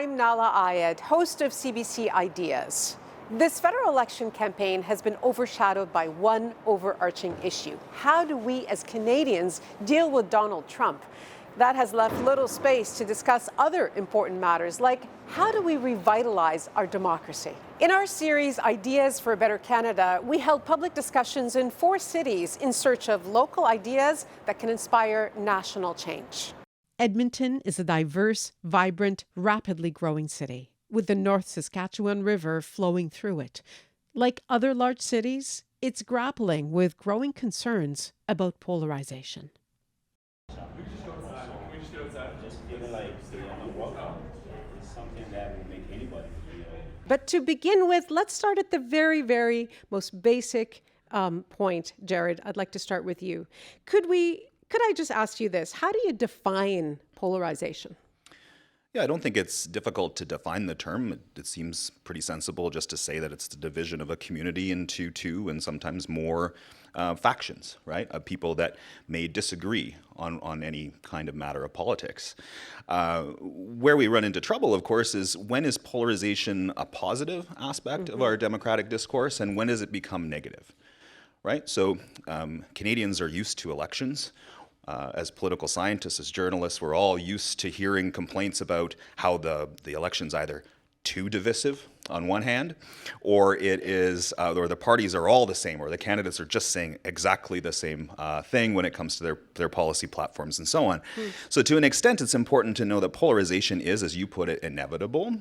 I'm Nahlah Ayed, host of CBC Ideas. This federal election campaign has been overshadowed by one overarching issue. How do we as Canadians deal with Donald Trump? That has left little space to discuss other important matters like how do we revitalize our democracy? In our series, Ideas for a Better Canada, we held public discussions in 4 cities in search of local ideas that can inspire national change. Edmonton is a diverse, vibrant, rapidly growing city, with the North Saskatchewan River flowing through it. Like other large cities, it's grappling with growing concerns about polarization. But to begin with, let's start at the very, very most basic point. Jared, I'd like to start with you. Could I just ask you this? How do you define polarization? Yeah, I don't think it's difficult to define the term. It seems pretty sensible just to say that it's the division of a community into 2 and sometimes more factions, right? Of people that may disagree on any kind of matter of politics. Where we run into trouble, of course, is when is polarization a positive aspect of our democratic discourse and when does it become negative, right? So Canadians are used to elections. As political scientists, as journalists, we're all used to hearing complaints about how the election's either too divisive on one hand, or it is, or the parties are all the same, or the candidates are just saying exactly the same thing when it comes to their policy platforms and so on. So to an extent, it's important to know that polarization is, as you put it, inevitable,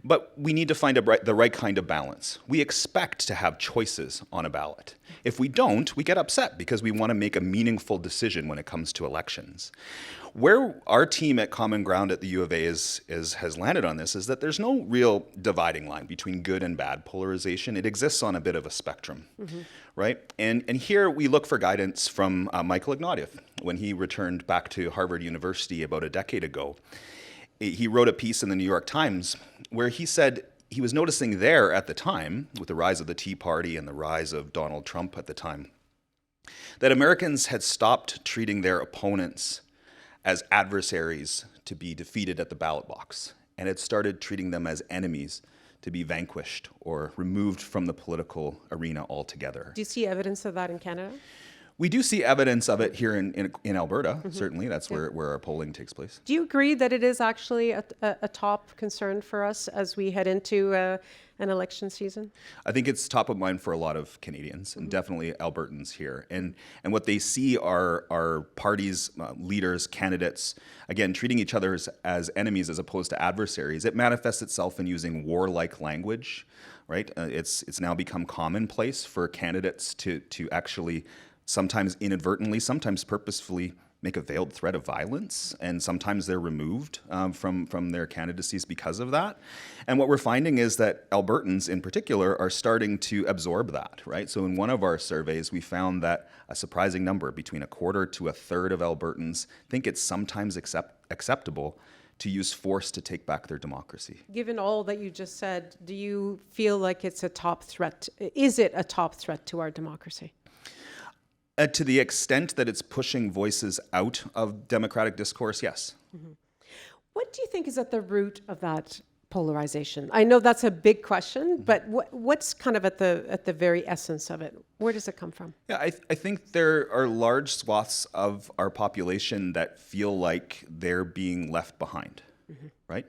but we need to find the right kind of balance. We expect to have choices on a ballot. If we don't, we get upset because we want to make a meaningful decision when it comes to elections. Where our team at Common Ground at the U of A has landed on this is that there's no real dividing line between good and bad polarization. It exists on a bit of a spectrum, right? And here we look for guidance from Michael Ignatieff. When he returned back to Harvard University about a decade ago, he wrote a piece in the New York Times where he said he was noticing there at the time, with the rise of the Tea Party and the rise of Donald Trump at the time, that Americans had stopped treating their opponents as adversaries to be defeated at the ballot box, and had started treating them as enemies to be vanquished or removed from the political arena altogether. Do you see evidence of that in Canada? We do see evidence of it here in Alberta, certainly. That's where our polling takes place. Do you agree that it is actually a top concern for us as we head into an election season? I think it's top of mind for a lot of Canadians and definitely Albertans here. And what they see are parties, leaders, candidates, again, treating each other as enemies as opposed to adversaries. It manifests itself in using warlike language, right? It's now become commonplace for candidates to actually sometimes inadvertently, sometimes purposefully make a veiled threat of violence, and sometimes they're removed from their candidacies because of that. And what we're finding is that Albertans in particular are starting to absorb that, right? So in one of our surveys, we found that a surprising number, between a quarter to a third of Albertans, think it's sometimes acceptable to use force to take back their democracy. Given all that you just said, do you feel like it's a top threat? Is it a top threat to our democracy? To the extent that it's pushing voices out of democratic discourse, yes. What do you think is at the root of that polarization? I know that's a big question, but what's kind of at the very essence of it? Where does it come from? Yeah, I think there are large swaths of our population that feel like they're being left behind, right?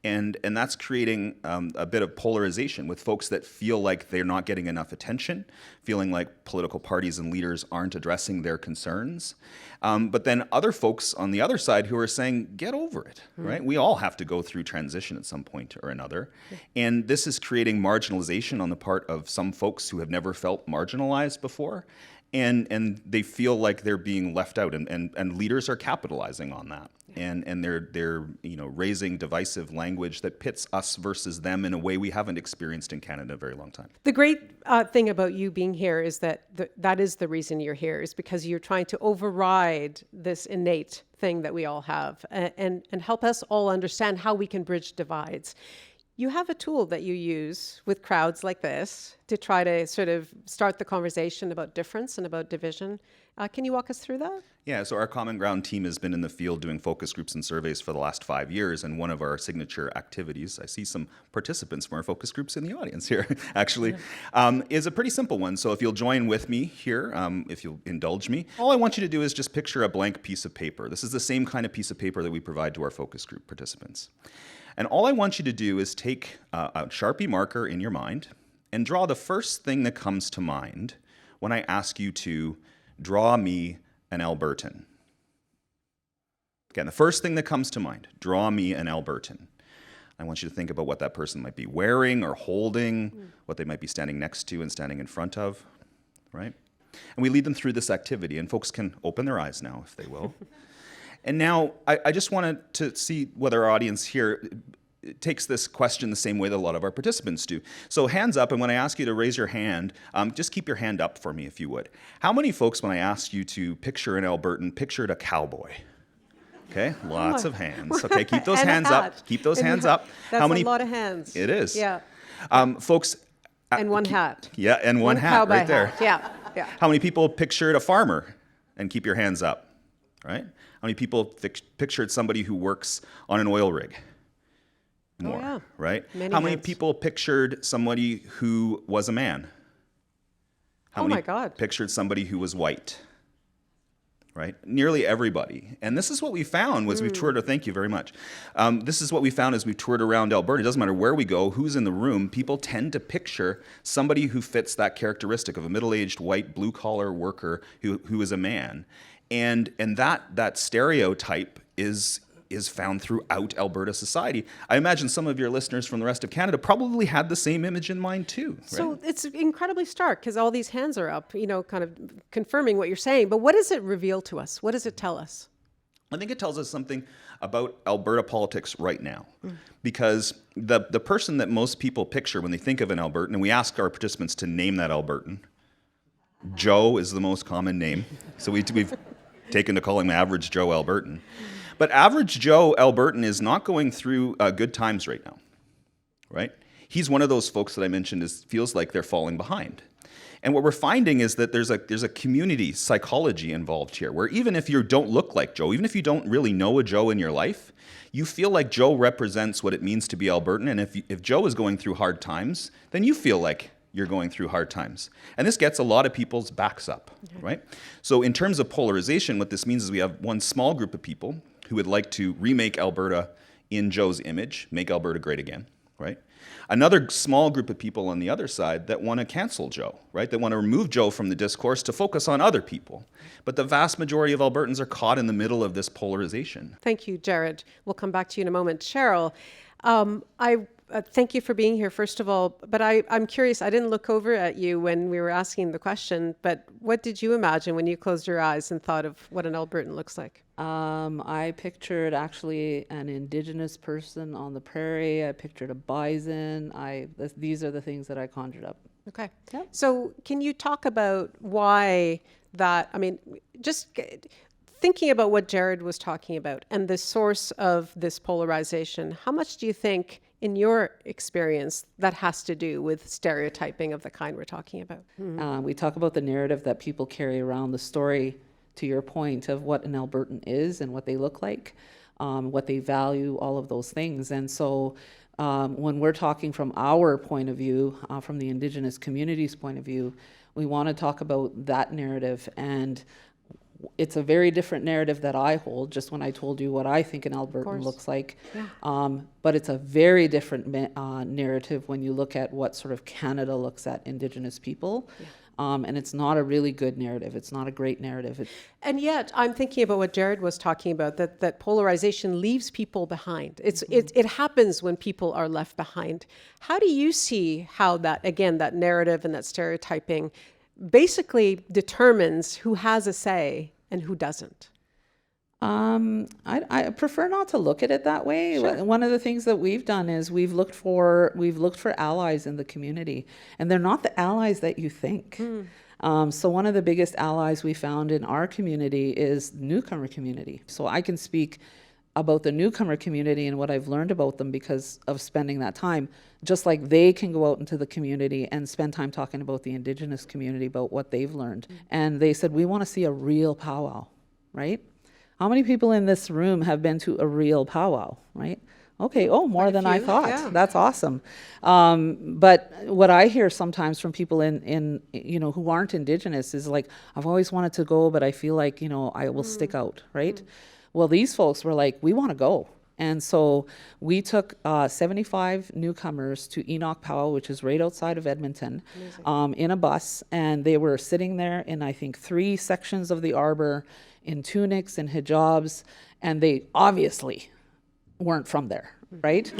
And that's creating a bit of polarization with folks that feel like they're not getting enough attention, feeling like political parties and leaders aren't addressing their concerns. But then other folks on the other side who are saying, get over it, right? We all have to go through transition at some point or another. And this is creating marginalization on the part of some folks who have never felt marginalized before. And they feel like they're being left out, and leaders are capitalizing on that. And they're raising divisive language that pits us versus them in a way we haven't experienced in Canada in a very long time. The great thing about you being here is that that is the reason you're here, is because you're trying to override this innate thing that we all have and help us all understand how we can bridge divides. You have a tool that you use with crowds like this to try to sort of start the conversation about difference and about division. Can you walk us through that? Yeah, so our Common Ground team has been in the field doing focus groups and surveys for the last 5 years, and one of our signature activities, I see some participants from our focus groups in the audience here, actually, is a pretty simple one. So if you'll join with me here, if you'll indulge me, all I want you to do is just picture a blank piece of paper. This is the same kind of piece of paper that we provide to our focus group participants. And all I want you to do is take a Sharpie marker in your mind and draw the first thing that comes to mind when I ask you to draw me an Albertan. Again, the first thing that comes to mind, draw me an Albertan. I want you to think about what that person might be wearing or holding, what they might be standing next to and standing in front of, right? And we lead them through this activity, and folks can open their eyes now if they will. And now, I just wanted to see whether our audience here takes this question the same way that a lot of our participants do. So hands up, and when I ask you to raise your hand, just keep your hand up for me if you would. How many folks, when I ask you to picture an Albertan, pictured a cowboy? Okay, lots of hands. Okay, keep those hands up. Keep those hands up. That's a lot of hands. It is. Yeah. Folks. And one hat. Yeah, and one hat right there. Hat. Yeah. How many people pictured a farmer? And keep your hands up, right? How many people pictured somebody who works on an oil rig? More, right? How many people pictured somebody who was a man? How many pictured somebody who was white? Right? Nearly everybody. And this is what we found was we've toured, thank you very much. This is what we found as we toured around Alberta. It doesn't matter where we go, who's in the room, people tend to picture somebody who fits that characteristic of a middle-aged white blue-collar worker who is a man. And that stereotype is found throughout Alberta society. I imagine some of your listeners from the rest of Canada probably had the same image in mind too. Right? So it's incredibly stark because all these hands are up, kind of confirming what you're saying. But what does it reveal to us? What does it tell us? I think it tells us something about Alberta politics right now. Because the person that most people picture when they think of an Albertan, and we ask our participants to name that Albertan, Joe is the most common name. So we've taken to calling him Average Joe Albertan. But Average Joe Albertan is not going through good times right now, right? He's one of those folks that I mentioned feels like they're falling behind. And what we're finding is that there's a community psychology involved here, where even if you don't look like Joe, even if you don't really know a Joe in your life, you feel like Joe represents what it means to be Albertan. And if Joe is going through hard times, then you feel like you're going through hard times. And this gets a lot of people's backs up, right? So in terms of polarization, what this means is we have one small group of people who would like to remake Alberta in Joe's image, make Alberta great again, right? Another small group of people on the other side that want to cancel Joe, right? They want to remove Joe from the discourse to focus on other people. But the vast majority of Albertans are caught in the middle of this polarization. Thank you, Jared. We'll come back to you in a moment. Cheryl, thank you for being here, first of all. But I'm curious, I didn't look over at you when we were asking the question, but what did you imagine when you closed your eyes and thought of what an Albertan looks like? I pictured actually an Indigenous person on the prairie. I pictured a bison. These are the things that I conjured up. Okay. Yep. So can you talk about why that, just thinking about what Jared was talking about and the source of this polarization, how much do you think, in your experience, that has to do with stereotyping of the kind we're talking about? We talk about the narrative that people carry around, the story, to your point, of what an Albertan is and what they look like, what they value, all of those things. And so when we're talking from our point of view, from the Indigenous community's point of view, we want to talk about that narrative. And it's a very different narrative that I hold, just when I told you what I think an Albertan looks like. Yeah. But it's a very different narrative when you look at what sort of Canada looks at Indigenous people. Yeah. And it's not a really good narrative. It's not a great narrative. And yet, I'm thinking about what Jared was talking about, that polarization leaves people behind. It happens when people are left behind. How do you see how that narrative and that stereotyping basically determines who has a say and who doesn't? I prefer not to look at it that way. Sure. One of the things that we've done is we've looked for allies in the community, and they're not the allies that you think. So one of the biggest allies we found in our community is the newcomer community. So I can speak about the newcomer community and what I've learned about them because of spending that time, just like they can go out into the community and spend time talking about the Indigenous community, about what they've learned. And they said, we want to see a real powwow, right? How many people in this room have been to a real powwow, right? Okay, more than I thought. Yeah. That's awesome. But what I hear sometimes from people in who aren't Indigenous is like, I've always wanted to go, but I feel like, I will stick out, right? Well, these folks were like, we want to go. And so we took 75 newcomers to Enoch Powwow, which is right outside of Edmonton, in a bus. And they were sitting there in, I think, 3 sections of the arbor in tunics and hijabs. And they obviously weren't from there, right?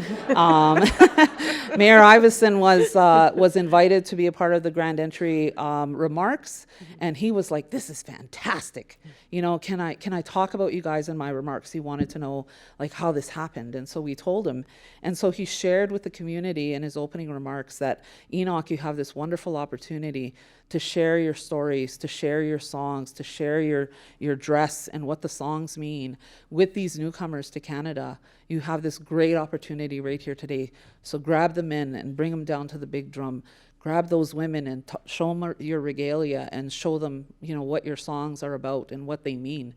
Mayor Iveson was invited to be a part of the grand entry remarks, and he was like, "This is fantastic. Can I talk about you guys in my remarks?" He wanted to know like how this happened, and so we told him, and so he shared with the community in his opening remarks that Enoch, you have this wonderful opportunity to share your stories, to share your songs, to share your dress and what the songs mean with these newcomers to Canada. You have this great opportunity right here today. So grab the men and bring them down to the big drum. Grab those women and show them your regalia and show them, what your songs are about and what they mean.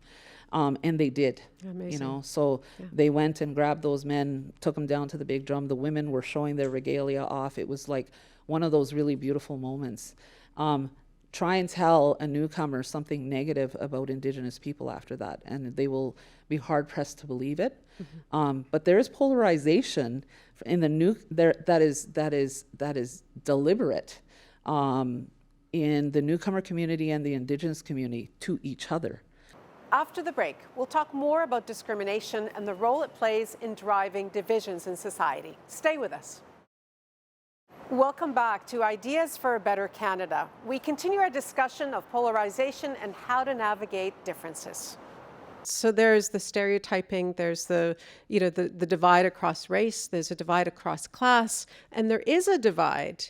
And they did. Amazing. So they went and grabbed those men, took them down to the big drum. The women were showing their regalia off. It was like one of those really beautiful moments. Try and tell a newcomer something negative about Indigenous people after that, and they will be hard pressed to believe it. But there is polarization in that is deliberate in the newcomer community and the Indigenous community to each other. After the break, we'll talk more about discrimination and the role it plays in driving divisions in society. Stay with us. Welcome back to Ideas for a Better Canada. We continue our discussion of polarization and how to navigate differences. So there's the stereotyping, there's the divide across race, there's a divide across class, and there is a divide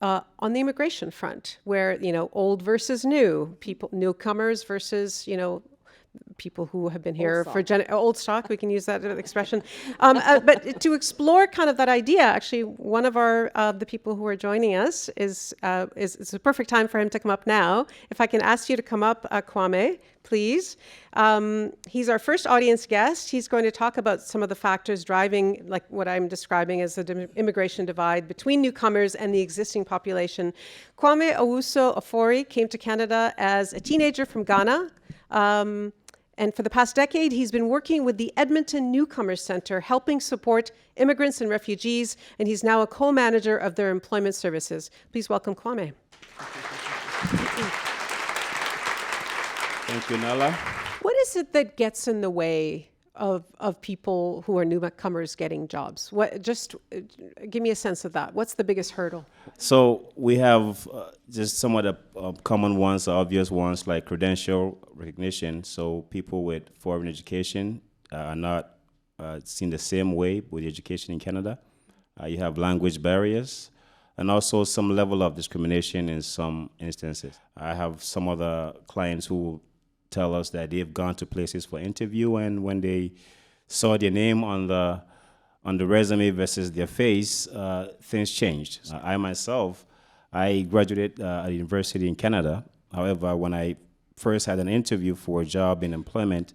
on the immigration front where, old versus new, newcomers versus, people who have been here for old stock, we can use that expression. But to explore kind of that idea, actually, one of the people who are joining us is a perfect time for him to come up now. If I can ask you to come up, Kwame, please. He's our first audience guest. He's going to talk about some of the factors driving, like what I'm describing as the immigration divide between newcomers and the existing population. Kwame Owusu-Ofori came to Canada as a teenager from Ghana. And for the past decade, he's been working with the Edmonton Newcomers Centre, helping support immigrants and refugees, and he's now a co-manager of their employment services. Please welcome Kwame. Thank you, Nahlah. What is it that gets in the way of people who are newcomers getting jobs? Just give me a sense of that. What's the biggest hurdle? So we have just some of the common ones, obvious ones, like credential recognition. So people with foreign education are not seen the same way with education in Canada. You have language barriers and also some level of discrimination in some instances. I have some other clients who tell us that they've gone to places for interview, and when they saw their name on the resume versus their face, things changed. I myself, I graduated at a university in Canada. However, when I first had an interview for a job in employment,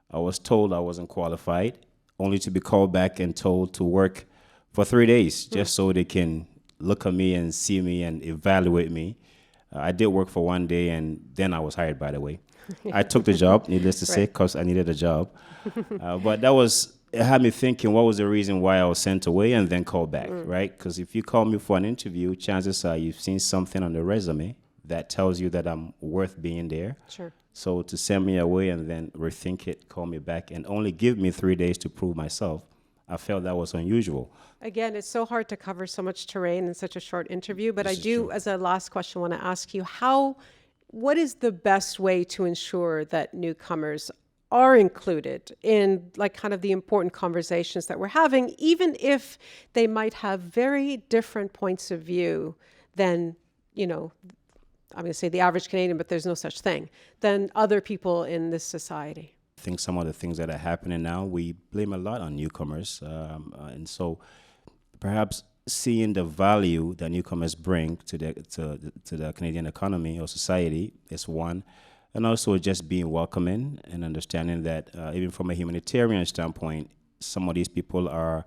I was told I wasn't qualified, only to be called back and told to work for 3 days just so they can look at me and see me and evaluate me. I did work for 1 day, and then I was hired, by the way. I took the job, needless to say, because I needed a job. But it had me thinking, what was the reason why I was sent away and then called back, right? Because if you call me for an interview, chances are you've seen something on the resume that tells you that I'm worth being there. Sure. So to send me away and then rethink it, call me back, and only give me 3 days to prove myself, I felt that was unusual. Again, it's so hard to cover so much terrain in such a short interview, but I do, as a last question, want to ask you, what is the best way to ensure that newcomers are included in like kind of the important conversations that we're having, even if they might have very different points of view than, I'm going to say the average Canadian, but there's no such thing, than other people in this society? I think some of the things that are happening now, we blame a lot on newcomers. And so perhaps seeing the value that newcomers bring to the Canadian economy or society is one. And also just being welcoming and understanding that even from a humanitarian standpoint, some of these people are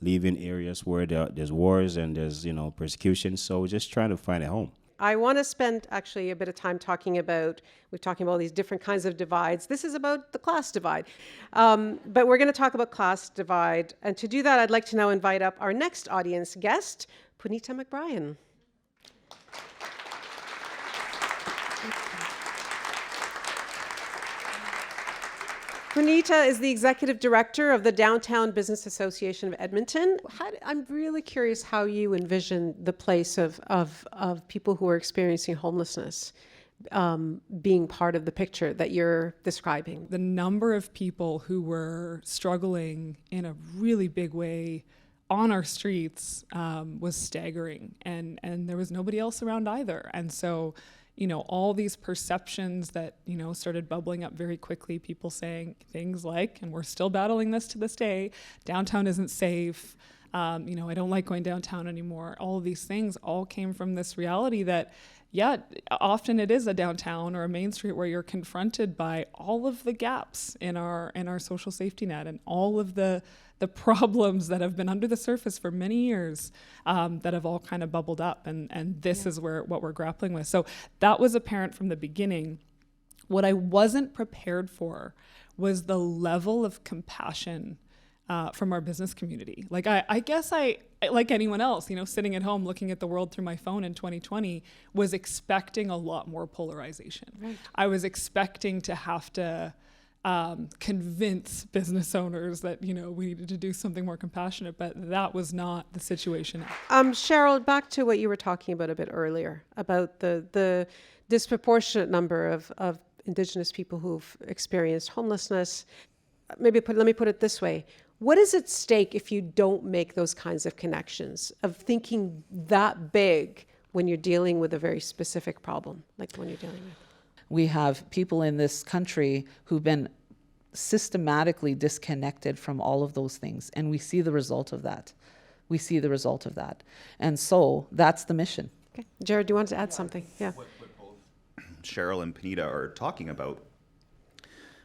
leaving areas where there's wars and there's, persecution. So just trying to find a home. I want to spend actually a bit of time we're talking about all these different kinds of divides. This is about the class divide. But we're going to talk about class divide. And to do that, I'd like to now invite up our next audience guest, Punita McBrien. Punita is the executive director of the Downtown Business Association of Edmonton. I'm really curious how you envision the place of people who are experiencing homelessness being part of the picture that you're describing. The number of people who were struggling in a really big way on our streets was staggering, and there was nobody else around either. And so, all these perceptions that, started bubbling up very quickly, people saying things like, and we're still battling this to this day, downtown isn't safe, I don't like going downtown anymore. All of these things all came from this reality that, often it is a downtown or a main street where you're confronted by all of the gaps in our social safety net and all of the problems that have been under the surface for many years that have all kind of bubbled up. And this is what we're grappling with. So that was apparent from the beginning. What I wasn't prepared for was the level of compassion from our business community. Like I guess I, like anyone else, sitting at home looking at the world through my phone in 2020, was expecting a lot more polarization. Right. I was expecting to have to convince business owners that, we needed to do something more compassionate, but that was not the situation. Cheryl, back to what you were talking about a bit earlier, about the disproportionate number of Indigenous people who've experienced homelessness. Let me put it this way. What is at stake if you don't make those kinds of connections, of thinking that big when you're dealing with a very specific problem, like the one you're dealing with? We have people in this country who've been systematically disconnected from all of those things, and we see the result of that. And so that's the mission. Okay. Jared, do you want to add something? Yeah. What both Cheryl and Punita are talking about,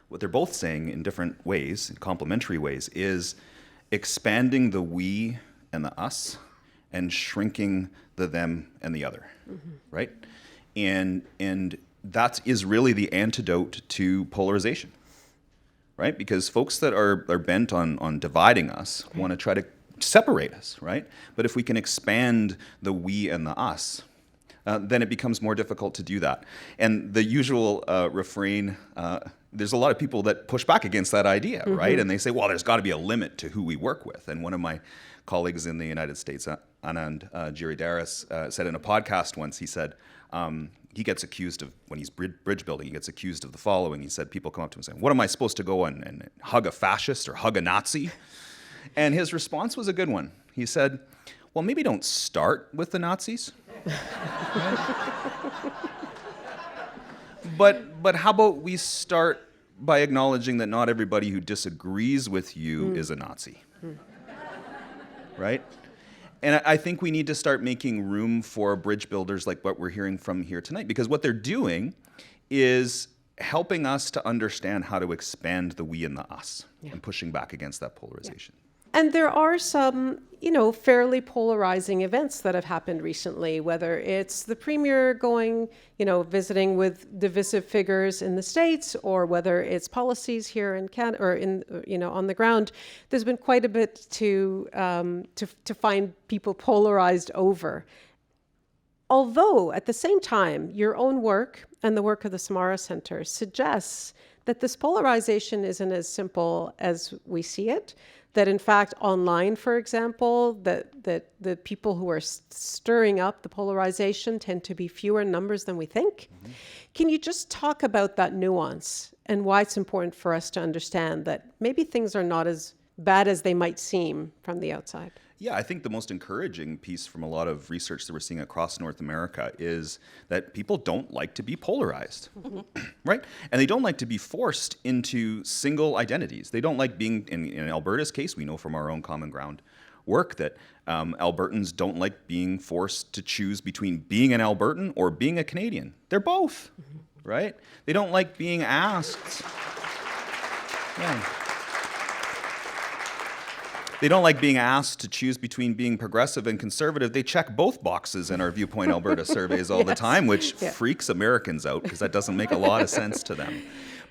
what they're both saying in different ways, in complementary ways, is expanding the we and the us and shrinking the them and the other, right? And that is really the antidote to polarization, right? Because folks that are bent on dividing us want to try to separate us, right? But if we can expand the we and the us, then it becomes more difficult to do that. And the usual refrain, there's a lot of people that push back against that idea, right? And they say, well, there's got to be a limit to who we work with. And one of my colleagues in the United States, Anand Giridharadas, said in a podcast once, he said, he gets accused of, when he's bridge building, he gets accused of the following. He said, people come up to him saying, what am I supposed to go and hug a fascist or hug a Nazi? And his response was a good one. He said, well, maybe don't start with the Nazis. But how about we start by acknowledging that not everybody who disagrees with you is a Nazi, right? And I think we need to start making room for bridge builders like what we're hearing from here tonight, because what they're doing is helping us to understand how to expand the we and the us and pushing back against that polarization. Yeah. And there are some, fairly polarizing events that have happened recently, whether it's the premier going, visiting with divisive figures in the States, or whether it's policies here in Canada or on the ground. There's been quite a bit to find people polarized over. Although at the same time, your own work and the work of the Samara Center suggests that this polarization isn't as simple as we see it. That in fact, online, for example, that the people who are stirring up the polarization tend to be fewer in numbers than we think. Can you just talk about that nuance and why it's important for us to understand that maybe things are not as bad as they might seem from the outside? Yeah, I think the most encouraging piece from a lot of research that we're seeing across North America is that people don't like to be polarized, right? And they don't like to be forced into single identities. They don't like being, in Alberta's case, we know from our own Common Ground work that Albertans don't like being forced to choose between being an Albertan or being a Canadian. They're both, right? They don't like being asked. Yeah. They don't like being asked to choose between being progressive and conservative. They check both boxes in our Viewpoint Alberta surveys all the time, which freaks Americans out because that doesn't make a lot of sense to them.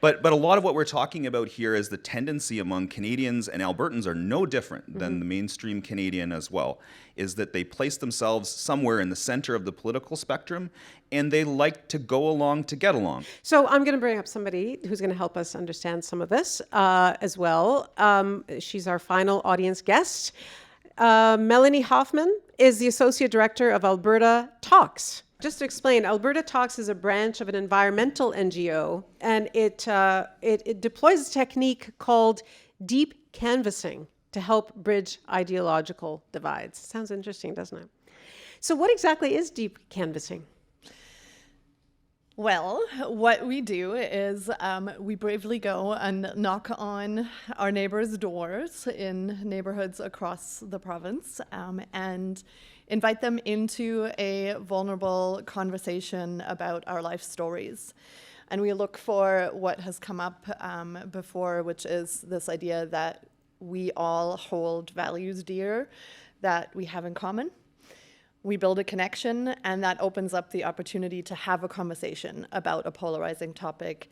But a lot of what we're talking about here is the tendency among Canadians, and Albertans are no different than the mainstream Canadian as well, is that they place themselves somewhere in the center of the political spectrum, and they like to go along to get along. So I'm going to bring up somebody who's going to help us understand some of this as well. She's our final audience guest. Melanie Hoffman is the Associate Director of Alberta Talks. Just to explain, Alberta Talks is a branch of an environmental NGO, and it deploys a technique called deep canvassing to help bridge ideological divides. Sounds interesting, doesn't it? So what exactly is deep canvassing? Well, what we do is we bravely go and knock on our neighbors' doors in neighborhoods across the province and invite them into a vulnerable conversation about our life stories. And we look for what has come up before, which is this idea that we all hold values dear that we have in common. We build a connection, and that opens up the opportunity to have a conversation about a polarizing topic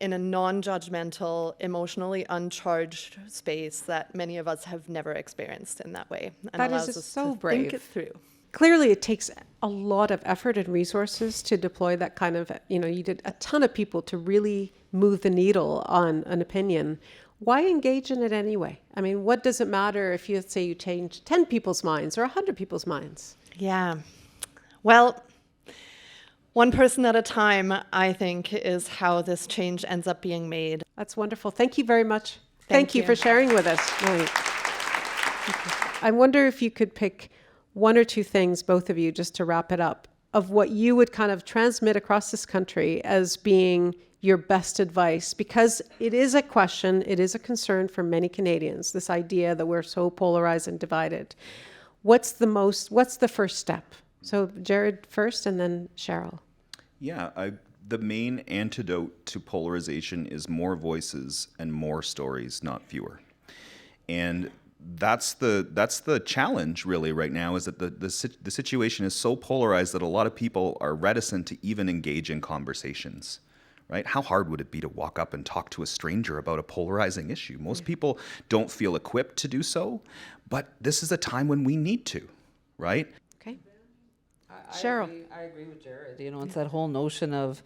in a non-judgmental, emotionally uncharged space that many of us have never experienced in that way. And That allows is us so to brave. think it through. Clearly, it takes a lot of effort and resources to deploy that kind of, you did a ton of people to really move the needle on an opinion. Why engage in it anyway? I mean, what does it matter if you say you change 10 people's minds or 100 people's minds? Yeah. Well, one person at a time, I think, is how this change ends up being made. That's wonderful. Thank you very much. Thank you you. for sharing with us. Right. I wonder if you could pick one or two things, both of you, just to wrap it up, of what you would kind of transmit across this country as being your best advice, because it is a question, it is a concern for many Canadians, this idea that we're so polarized and divided. What's the first step? So Jared first and then Cheryl. Yeah, the main antidote to polarization is more voices and more stories, not fewer. And that's the challenge really right now, is that the situation is so polarized that a lot of people are reticent to even engage in conversations. Right? How hard would it be to walk up and talk to a stranger about a polarizing issue? Most people don't feel equipped to do so, but this is a time when we need to, right? Okay. Cheryl. I agree with Jared. It's that whole notion of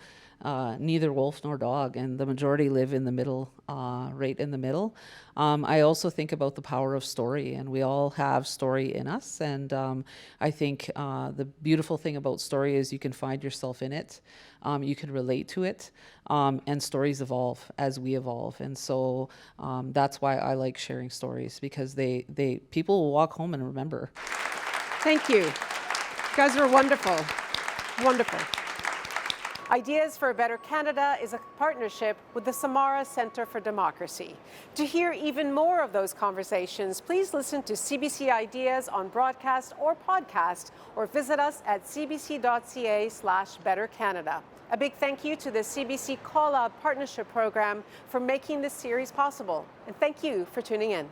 neither wolf nor dog, and the majority live in the middle, right in the middle. I also think about the power of story, and we all have story in us. And I think the beautiful thing about story is you can find yourself in it, you can relate to it, and stories evolve as we evolve. And so that's why I like sharing stories, because people will walk home and remember. Thank you. You guys are wonderful. Wonderful. Ideas for a Better Canada is a partnership with the Samara Centre for Democracy. To hear even more of those conversations, please listen to CBC Ideas on broadcast or podcast, or visit us at cbc.ca/bettercanada. A big thank you to the CBC Call Out Partnership Program for making this series possible. And thank you for tuning in.